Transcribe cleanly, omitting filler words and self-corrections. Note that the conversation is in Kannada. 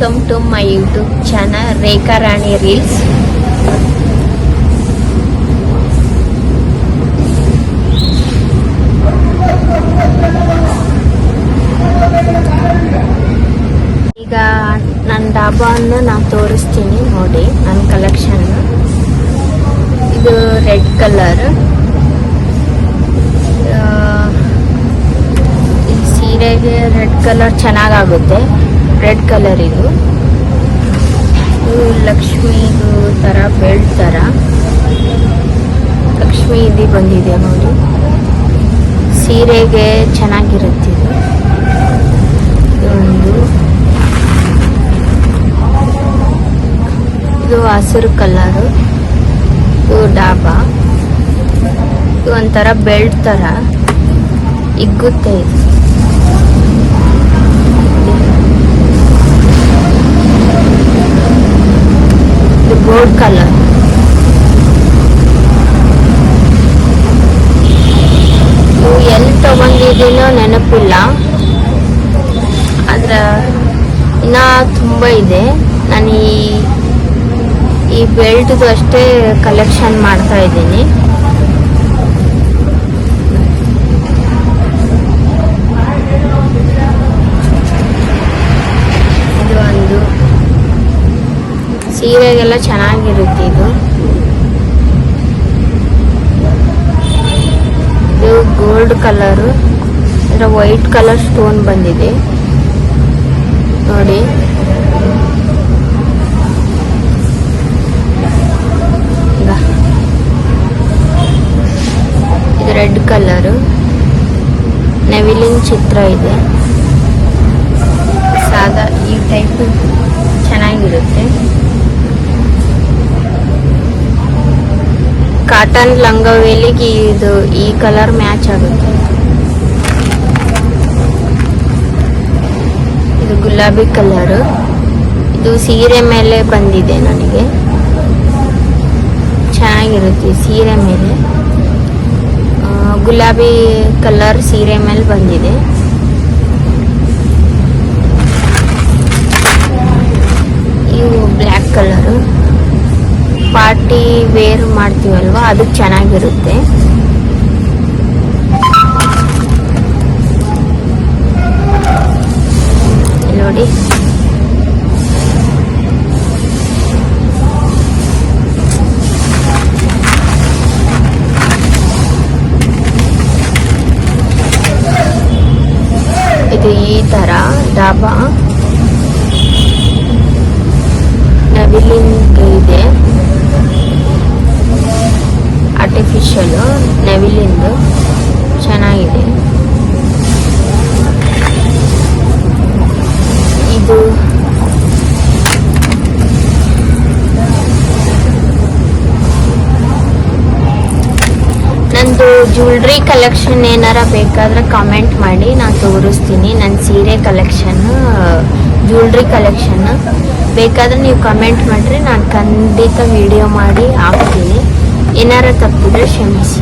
Welcome to my YouTube channel Rekha Rani reels. ಈಗ ನನ್ನ ಡಾಬಾವನ್ನು ನಾನು ತೋರಿಸ್ತೀನಿ ನೋಡಿ. ನನ್ನ ಕಲೆಕ್ಷನ್ ಇದು ರೆಡ್ ಕಲರ್. ಈ ಸೀರೆಗೆ ರೆಡ್ ಕಲರ್ ಚೆನ್ನಾಗಾಗುತ್ತೆ. ರೆಡ್ ಕಲರ್ ಇದು ಲಕ್ಷ್ಮೀದು ಥರ ಬೆಲ್ಟ್ ಥರ ಲಕ್ಷ್ಮೀ ಇದು ಬಂದಿದೆ ನೋಡಿ. ಸೀರೆಗೆ ಚೆನ್ನಾಗಿರುತ್ತೆ ಇದು ಹಸಿರು ಕಲರು. ಇದು ಡಾಬಾ. ಇದು ಒಂಥರ ಬೆಲ್ಟ್ ಥರ ಇಗ್ಗುತ್ತೆ. ಇದು ಗೋಲ್ಡ್ ಕಲರ್. ಇವು ಎಲ್ಲಿ ತಗೊಂಡಿದ್ದೀನೋ ನೆನಪಿಲ್ಲ, ಆದ್ರೆ ಇನ್ನ ತುಂಬ ಇದೆ. ನಾನು ಈ ಬೆಲ್ಟ್ದು ಅಷ್ಟೇ ಕಲೆಕ್ಷನ್ ಮಾಡ್ತಾ ಇದ್ದೀನಿ. ಇದು ಒಂದು ಸೀರೆಗೆಲ್ಲ ಚೆನ್ನಾಗಿರುತ್ತೆ. ಇದು ಗೋಲ್ಡ್ ಕಲರು, ಅಂದರೆ ವೈಟ್ ಕಲರ್ ಸ್ಟೋನ್ ಬಂದಿದೆ ನೋಡಿ. ಇದು ರೆಡ್ ಕಲರು, ನೆವಿಲಿನ್ ಚಿತ್ರ ಇದೆ. ಸಾದಾ ಈ ಟೈಪ್ ಚೆನ್ನಾಗಿರುತ್ತೆ. ಕಾಟನ್ ಲಂಗವೇಲಿಗೆ ಇದು ಈ ಕಲರ್ ಮ್ಯಾಚ್ ಆಗುತ್ತೆ. ಇದು ಗುಲಾಬಿ ಕಲರು. ಇದು ಸೀರೆ ಮೇಲೆ ಬಂದಿದೆ ನನಗೆ, ಚೆನ್ನಾಗಿರುತ್ತೆ. ಸೀರೆ ಮೇಲೆ ಗುಲಾಬಿ ಕಲರ್ ಸೀರೆ ಮೇಲೆ ಬಂದಿದೆ. ಇವು ಬ್ಲ್ಯಾಕ್ ಕಲರು, ಪಾರ್ಟಿ ವೇರ್ ಮಾಡ್ತೀವಲ್ವ ಅದಕ್ಕೆ ಚೆನ್ನಾಗಿರುತ್ತೆ. ನೋಡಿ ಇದು ಈ ತರ ಡಾಬಾ ನವಿಲಿನ್ ಇದೆ. ಆರ್ಟಿಫಿಷಿಯಲ್ ನೆವಿಲಿಂದು ಚೆನ್ನಾಗಿದೆ. ಇದು ನಂದು ಜ್ಯುವೆಲ್ರಿ ಕಲೆಕ್ಷನ್ ಏನಾರ ಬೇಕಾದ್ರೆ ಕಾಮೆಂಟ್ ಮಾಡಿ, ನಾನು ತೋರಿಸ್ತೀನಿ. ನನ್ನ ಸೀರೆ ಕಲೆಕ್ಷನ್, ಜ್ಯುವೆಲ್ರಿ ಕಲೆಕ್ಷನ್ ಬೇಕಾದ್ರೆ ನೀವು ಕಮೆಂಟ್ ಮಾಡಿರಿ, ನಾನು ಖಂಡಿತ ವಿಡಿಯೋ ಮಾಡಿ ಹಾಕ್ತೀನಿ. ಏನಾರ ತಪ್ಪಿದ್ರೆ ಕ್ಷಮಿಸಿ.